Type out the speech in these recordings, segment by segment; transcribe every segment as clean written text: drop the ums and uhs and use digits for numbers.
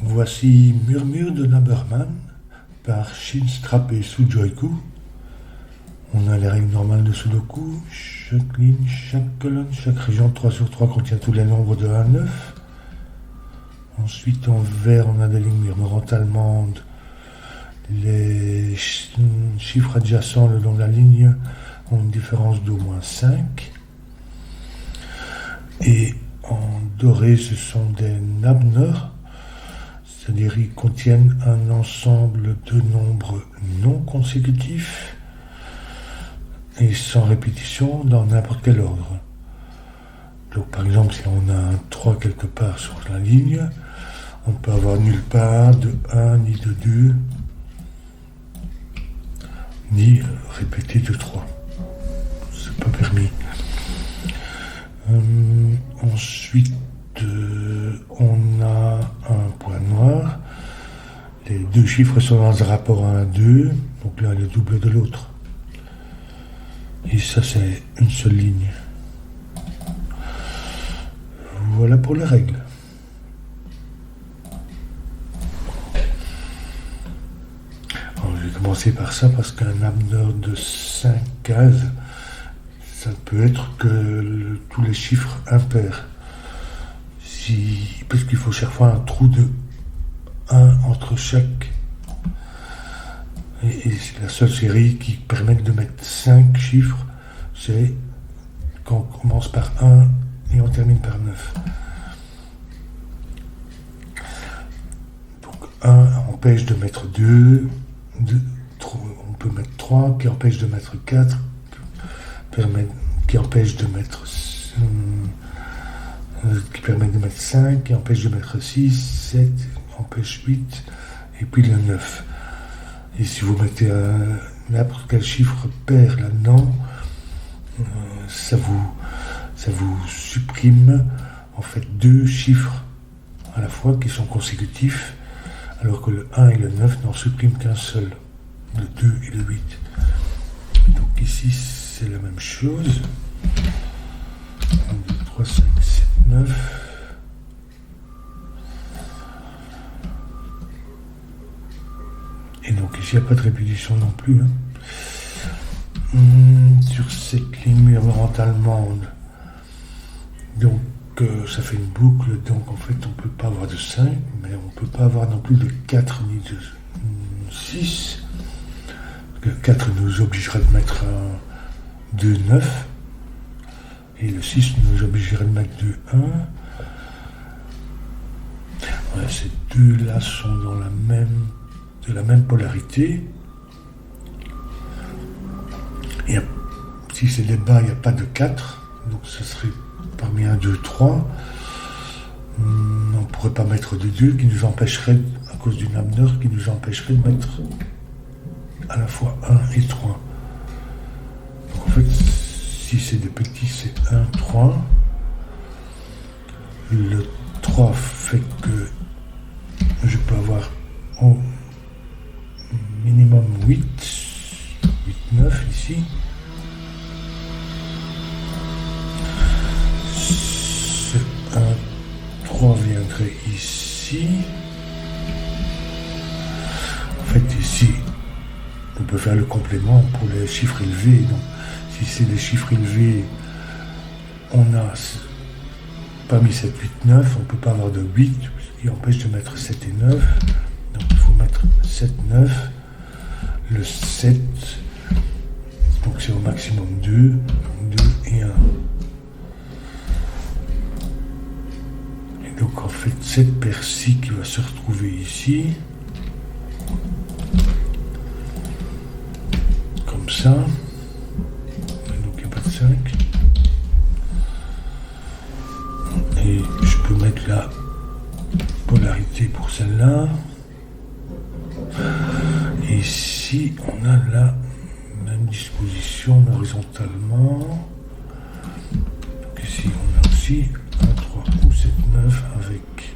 Voici Murmure de Naberman par Shinstrap et Sujoiku. On a les règles normales de Sudoku. Chaque ligne, chaque colonne, chaque région 3/3 contient tous les nombres de 1 à 9. Ensuite, en vert, on a des lignes murmurantes allemandes. Les chiffres adjacents le long de la ligne ont une différence d'au moins 5. Et en doré, ce sont des Nabner, c'est-à-dire qu'ils contiennent un ensemble de nombres non consécutifs et sans répétition dans n'importe quel ordre. Donc par exemple, si on a un 3 quelque part sur la ligne, on ne peut avoir nulle part de 1 ni de 2, ni répéter de 3. C'est pas permis. Ensuite, on a un point noir. Les deux chiffres sont dans un rapport 1 à 2, donc là le double de l'autre. Et ça, c'est une seule ligne. Voilà pour les règles. Alors, je vais commencer par ça parce qu'un Nabner de 5 cases, ça ne peut être que tous les chiffres impairs. Parce qu'il faut chaque fois un trou de 1 entre chaque. Et c'est la seule série qui permet de mettre 5 chiffres, c'est quand on commence par 1 et on termine par 9. Donc 1 empêche de mettre 2, on peut mettre 3, qui empêche de mettre 4, qui empêche de mettre qui permet de mettre 5, qui empêche de mettre 6, 7, empêche 8, et puis le 9. Et si vous mettez n'importe quel chiffre pair là-dedans, ça vous supprime en fait 2 chiffres à la fois qui sont consécutifs, alors que le 1 et le 9 n'en suppriment qu'un seul, le 2 et le 8. Donc ici, c'est la même chose. 1, 2, 3, 5, 7, 9. Et donc ici, il n'y a pas de répétition non plus. Sur cette ligne murmurante allemande, donc ça fait une boucle, donc en fait on ne peut pas avoir de 5, mais on ne peut pas avoir non plus de 4 ni de 6. Le 4 nous obligerait de mettre un 2, 9. Et le 6 nous obligerait de mettre 2, 1. Ouais, ces deux-là sont de la même polarité. Et si c'est les bas, il n'y a pas de 4. Donc ce serait parmi 1, 2, 3. On ne pourrait pas mettre de 2 qui nous empêcherait, à cause du Nabner, qui nous empêcherait de mettre à la fois 1 et 3. Donc en fait, si c'est des petits, c'est 1, 3. Le 3 fait que je peux avoir au minimum 8, 9 ici. Ce 1, 3 viendrait ici. En fait, ici, on peut faire le complément pour les chiffres élevés. Donc, si c'est des chiffres élevés, on a parmi 7, 8, 9, on ne peut pas avoir de 8, ce qui empêche de mettre 7 et 9. Donc il faut mettre 7, 9. Le 7, donc c'est au maximum 2, 2 et 1. Et donc en fait, cette paire-ci qui va se retrouver ici, comme ça. Donc il n'y a pas de 5. Et je peux mettre la polarité pour celle-là. Et ici, on a la même disposition horizontalement. Donc ici, on a aussi 1, 3 ou 7, 9 avec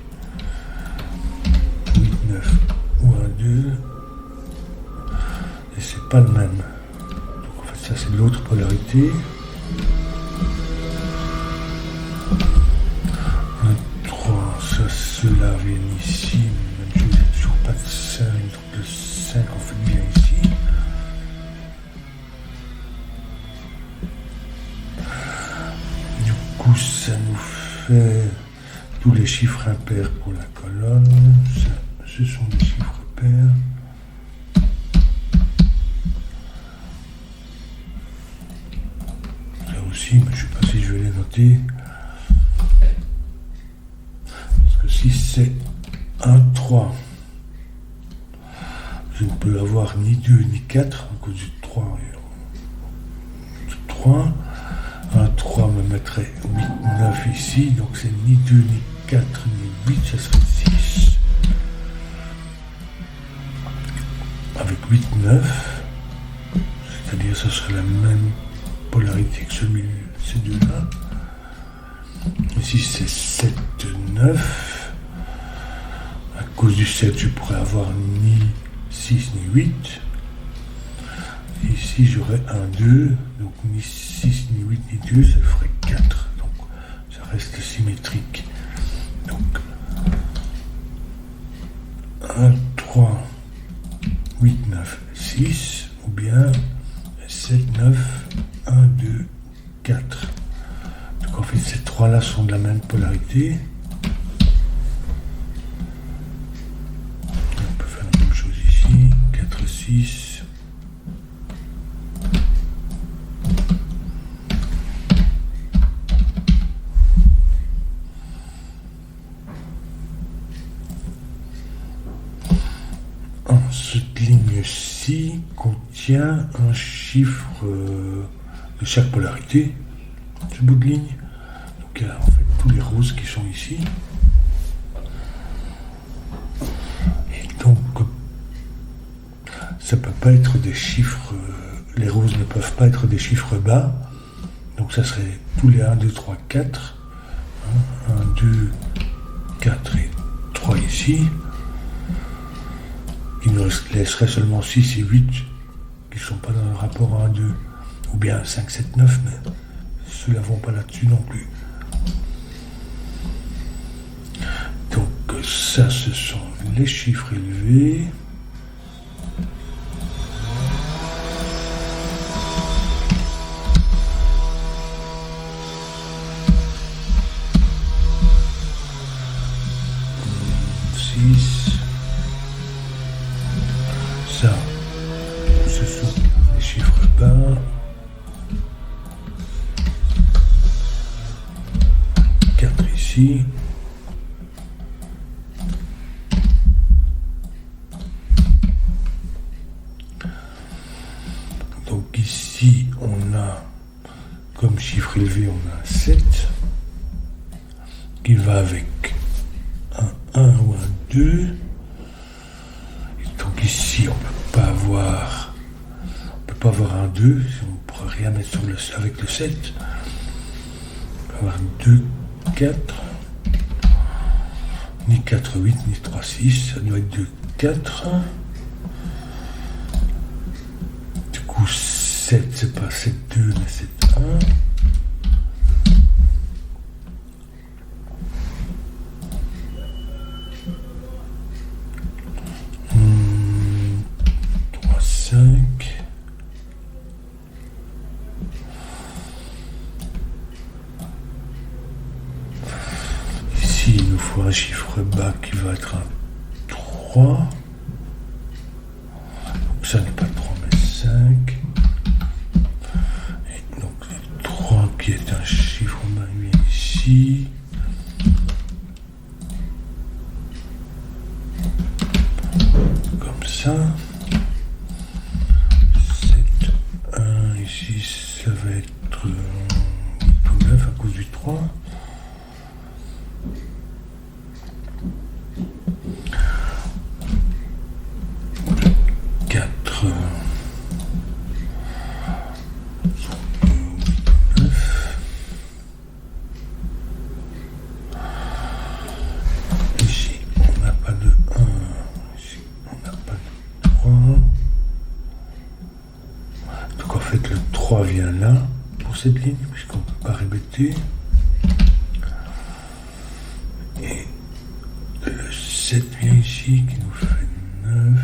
8, 9 ou 1, 2. Et c'est pas le même. Donc en fait, ça c'est l'autre polarité. 1, 3, ça, ceux-là viennent ici. chiffre impair pour la colonne. Ça, ce sont des chiffres pairs. Là aussi, mais je ne sais pas si je vais les noter. Parce que si c'est 1, 3, je ne peux avoir ni 2 ni 4 à cause du 3. 3. Un 3 me mettrait 8, 9 ici, donc c'est ni 2, ni 4, ni 8, ça serait 6. Avec 8, 9, c'est-à-dire ce serait la même polarité que ces deux-là. Ici c'est 7, 9. À cause du 7, je pourrais avoir ni 6 ni 8. Ici j'aurais un 2, donc ni 6, ni 8, ni 2, ça ferait 4. Donc ça reste symétrique. Donc 1, 3, 8, 9, 6, ou bien 7, 9, 1, 2, 4. Donc en fait ces trois-là sont de la même polarité. On peut faire la même chose ici, 4, 6. Cette ligne-ci contient un chiffre de chaque polarité, ce bout de ligne. Donc il y a en fait tous les roses qui sont ici. Et donc ça peut pas être des chiffres, les roses ne peuvent pas être des chiffres bas. Donc ça serait tous les 1, 2, 3, 4. 1, 2, 4 et 3 ici. Il nous laisserait seulement 6 et 8 qui ne sont pas dans le rapport 1, 2, ou bien 5, 7, 9, mais ceux-là ne vont pas là-dessus non plus. Donc ça, ce sont les chiffres élevés. Ça, ce sont les chiffres bas. Ici. Donc ici, on a comme chiffre élevé, on a 7 qui va avec un 1 ou un 2. Et donc ici, on peut pas avoir un 2, on ne pourra rien mettre sur avec le 7. On peut avoir 2, 4, ni 4, 8, ni 3, 6, ça doit être 2, 4. Du coup, 7, c'est pas 7, 2, mais c'est 1. Il nous faut un chiffre bas qui va être un 3. Donc ça n'est pas 3 mais 5. Et donc le 3 qui est un chiffre bas vient ici. Comme ça. 7, 1 ici, ça va être 8 ou 9 à cause du 3. 4, 9. Ici, on n'a pas de 1. Ici, on n'a pas de 3. Donc en fait, le 3 vient là pour cette ligne, puisqu'on ne peut pas répéter. Et le 7 vient ici, qui nous fait 9.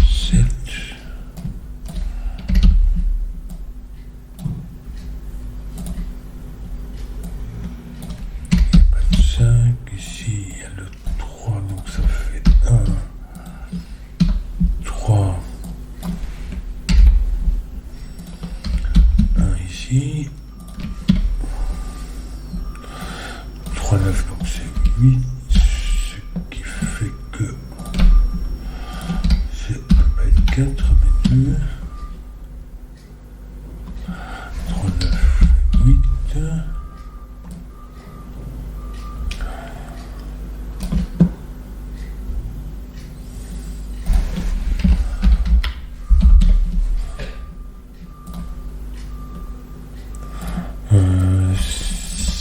7. donc c'est 8, ce qui fait que ça peut pas être 4, mais 2, 3, 9, 8.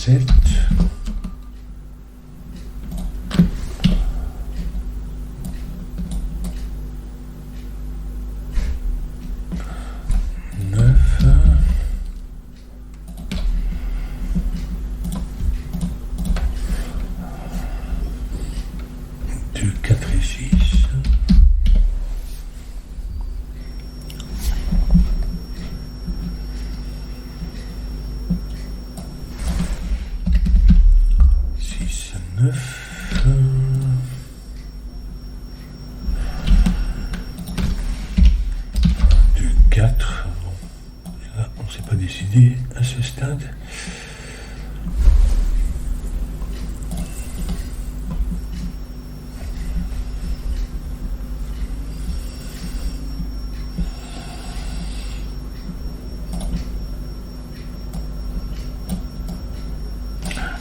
7, 9, 2, 4 et 6. 9, 2, 4. Bon, là, on ne s'est pas décidé à ce stade.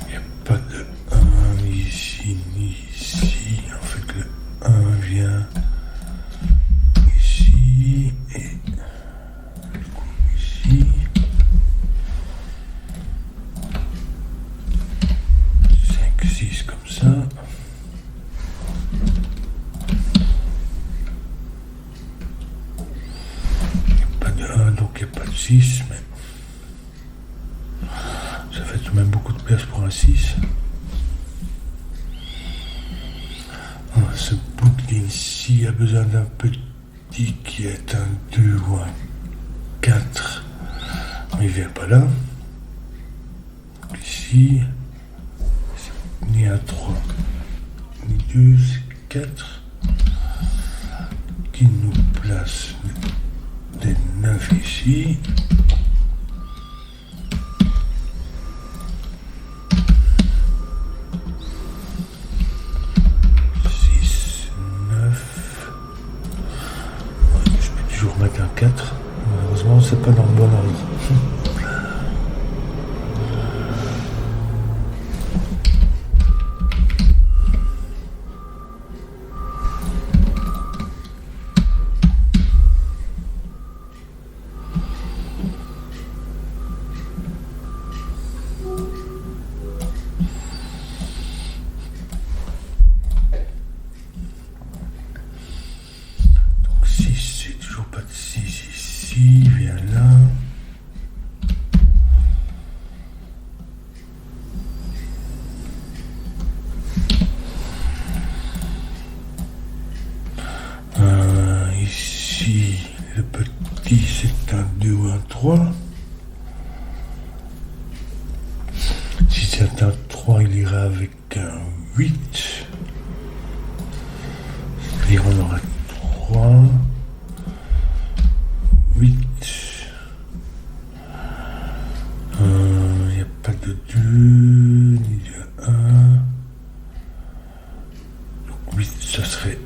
Il n'y a pas de 1 ici ni ici. En fait, le 1 vient ici et du coup ici. 5, 6 comme ça. Il n'y a pas de 1, donc il n'y a pas de 6, mais ça fait tout de même beaucoup de place pour un 6. Ce boucle ici a besoin d'un petit qui est un 2 ou un 4. Mais il ne vient pas là. Ici, ni un 3, ni 2, c'est 4. Qui nous place des 9 ici. 4. Malheureusement, c'est pas dans le bon ordre. Donc 6, c'est toujours pas de 6 ici, viens là. Ici, le petit, c'est un 2 ou un 3. Si c'est un 3, il ira avec un 8. C'est-à-dire on aura 3, 8. Il n'y a pas de 2, ni de 1. Donc 8, ça serait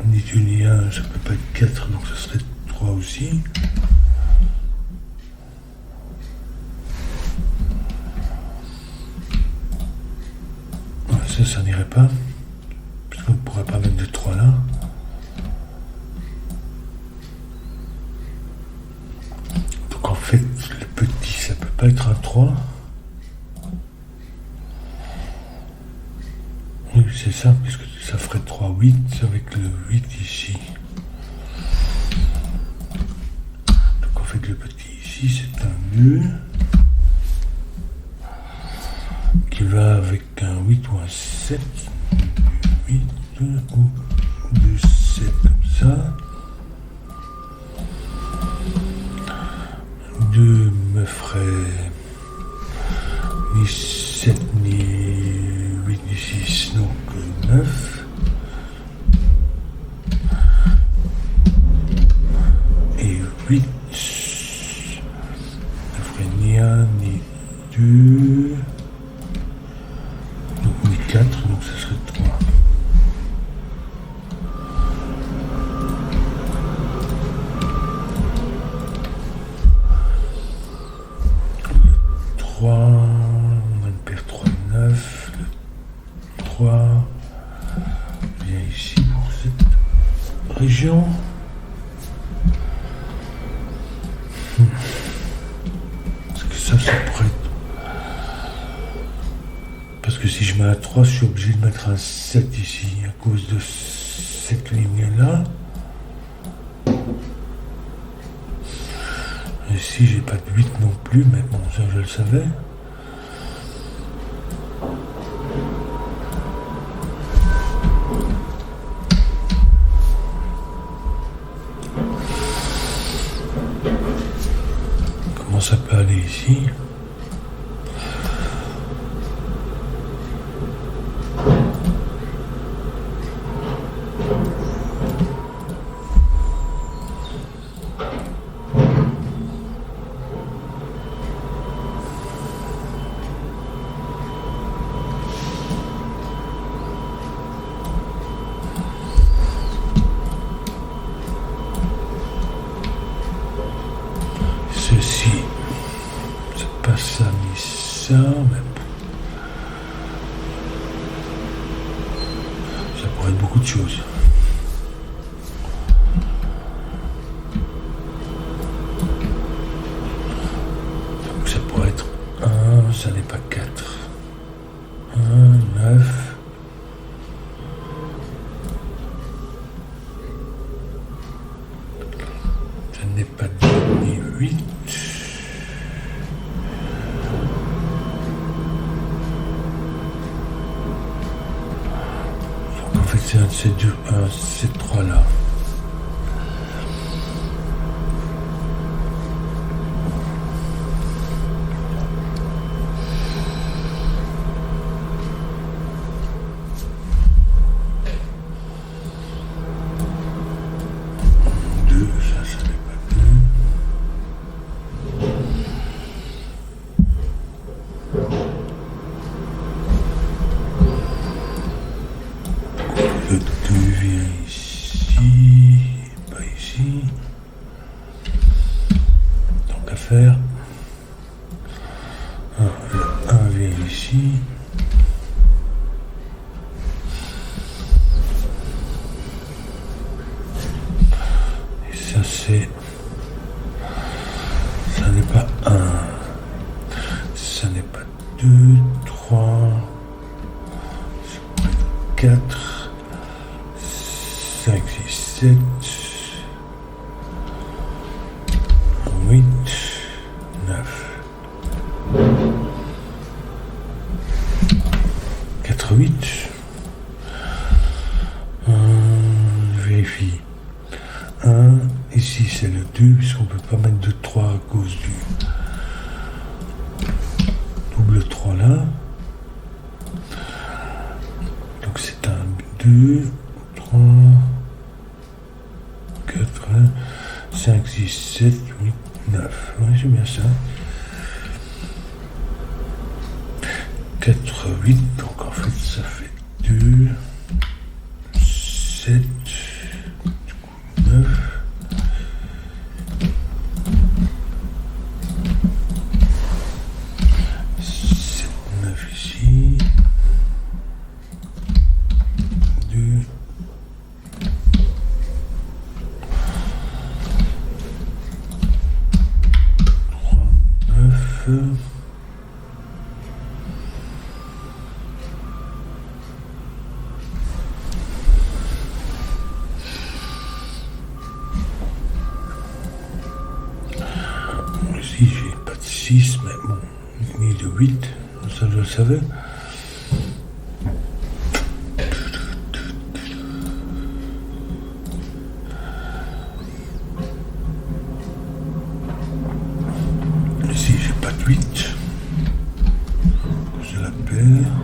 ni 2 ni 1, ça peut pas être 4, donc ça serait 3 aussi. Ça n'irait pas, puisqu'on ne pourrait pas mettre de 3 là. Donc en fait, le petit, ça peut pas être un 3. Oui, c'est ça, puisque ça ferait 3, 8 avec le 8 ici. Donc en fait, le petit ici, c'est un 2 qui va avec un 8 ou un 7. 8 ou 2, 7 comme ça. 2 me ferait ni 7 ni 8 ni 6, donc 9. Et 8 ne ferait ni 1 ni 2. 4, donc ça serait 3. Le 3, on va le perdre 3, 9. Le 3 vient ici pour cette région. Parce que ça pourrait être... Parce que si je mets un 3, je suis obligé de mettre un 7 ici, à cause de cette ligne-là. Ici, j'ai pas de 8 non plus, mais bon, ça je le savais. Comment ça peut aller ici ? Ceci, c'est pas ça ni ça, mais ça pourrait être beaucoup de choses. Donc ça pourrait être 1, ça n'est pas 4. 1, 9. Ça n'est pas 2 ni 8. Donc en fait c'est un de ces deux, un de ces trois là. Le 2 vient ici, pas ici. Donc à faire. Le 1 vient ici. Et ça c'est... Ça n'est pas 1. Ça n'est pas 2, 3, 4, 5, 6, 7, 8, 9. 4, 8. Je vérifie. 1, ici c'est le 2, puisqu'on ne peut pas mettre de 3 à cause du double 3 là. Donc c'est un 2, 3, 4, 5, 6, 7, 8, 9. Oui, c'est bien ça. 4, 8, donc en fait ça fait 2, 7, 9. 7, 9 ici. 2. 3, 9. Ici, j'ai pas de 6, mais bon, ni de 8, ça je le savais. Ici, j'ai pas de 8, je la perds.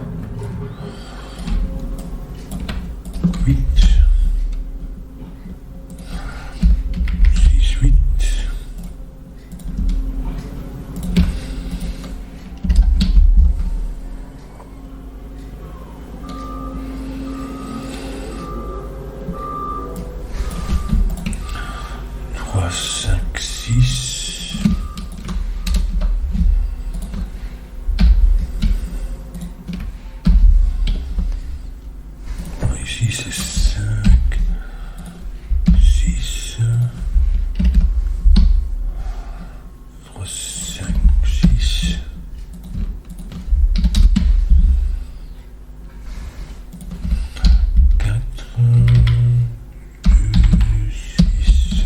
8, 6, 8. 4, 5, 6. Ici c'est 5, 6, 3, 5, 6. 4, 2, 6,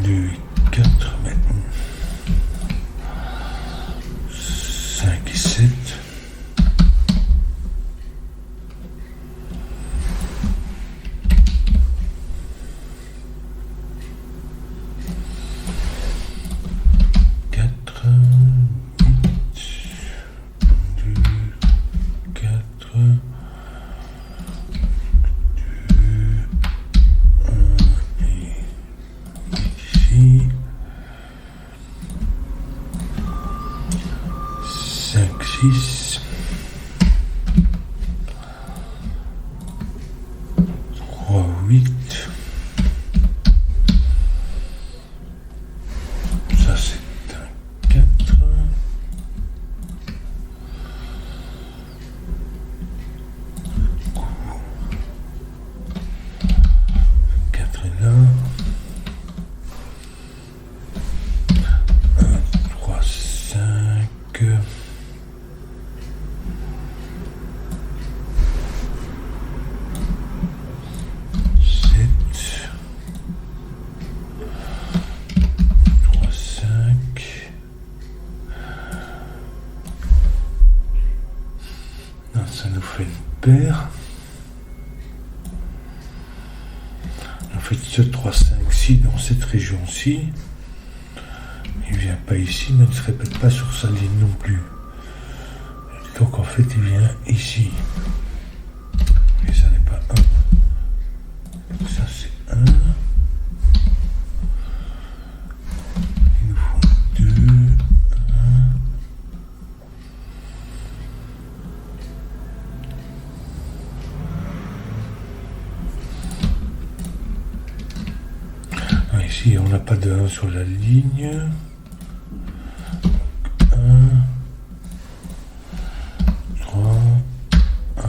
2, 4, maintenant. 5 et 7. 5, 6, 3, 8, ça c'est un 4, 4 est là, 1, 3, 5, 3, 5. Non, ça nous fait une paire. En fait, ce 3, 5, 6 dans cette région-ci, il ne vient pas ici, mais il ne se répète pas sur sa ligne non plus. Donc en fait, il vient ici. Et ça n'est pas 1. Ça c'est 1. Il nous faut 2, 1. Ici, on n'a pas de 1 sur la ligne. 1, 3, 1,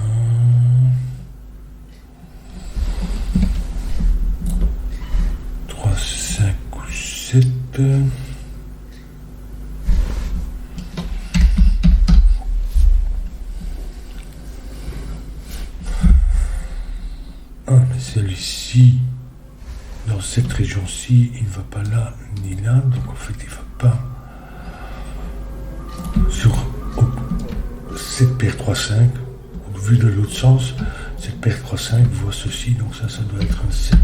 3, 5 ou 7. Ah, mais celui-ci, dans cette région-ci, il ne va pas là ni là, donc en fait il ne va pas sur cette paire 3-5, vu de l'autre sens, cette paire 3-5 voit ceci, donc ça doit être un 7.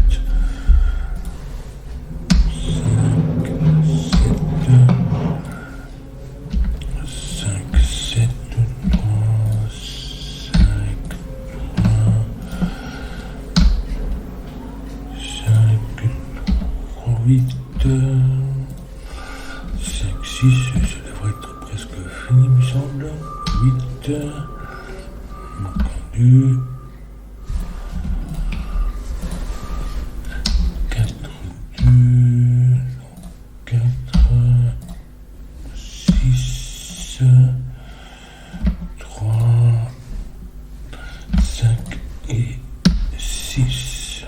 5, 7, 3, 5, 8, 5, 6, ça devrait être presque fini, il me semble. 8, entendu. 4, 2, 4, 6, 3, 5 et 6.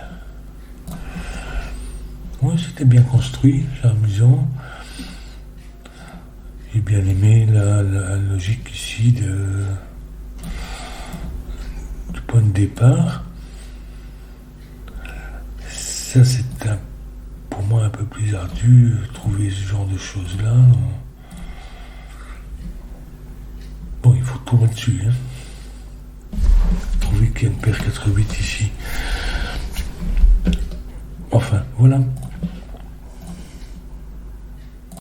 Oui, c'était bien construit, c'est amusant. J'ai bien aimé la logique ici du point de départ. Ça, c'est pour moi un peu plus ardu, trouver ce genre de choses-là. Bon, il faut tourner dessus. Trouver qu'il y a une paire 4-8 ici. Enfin, voilà.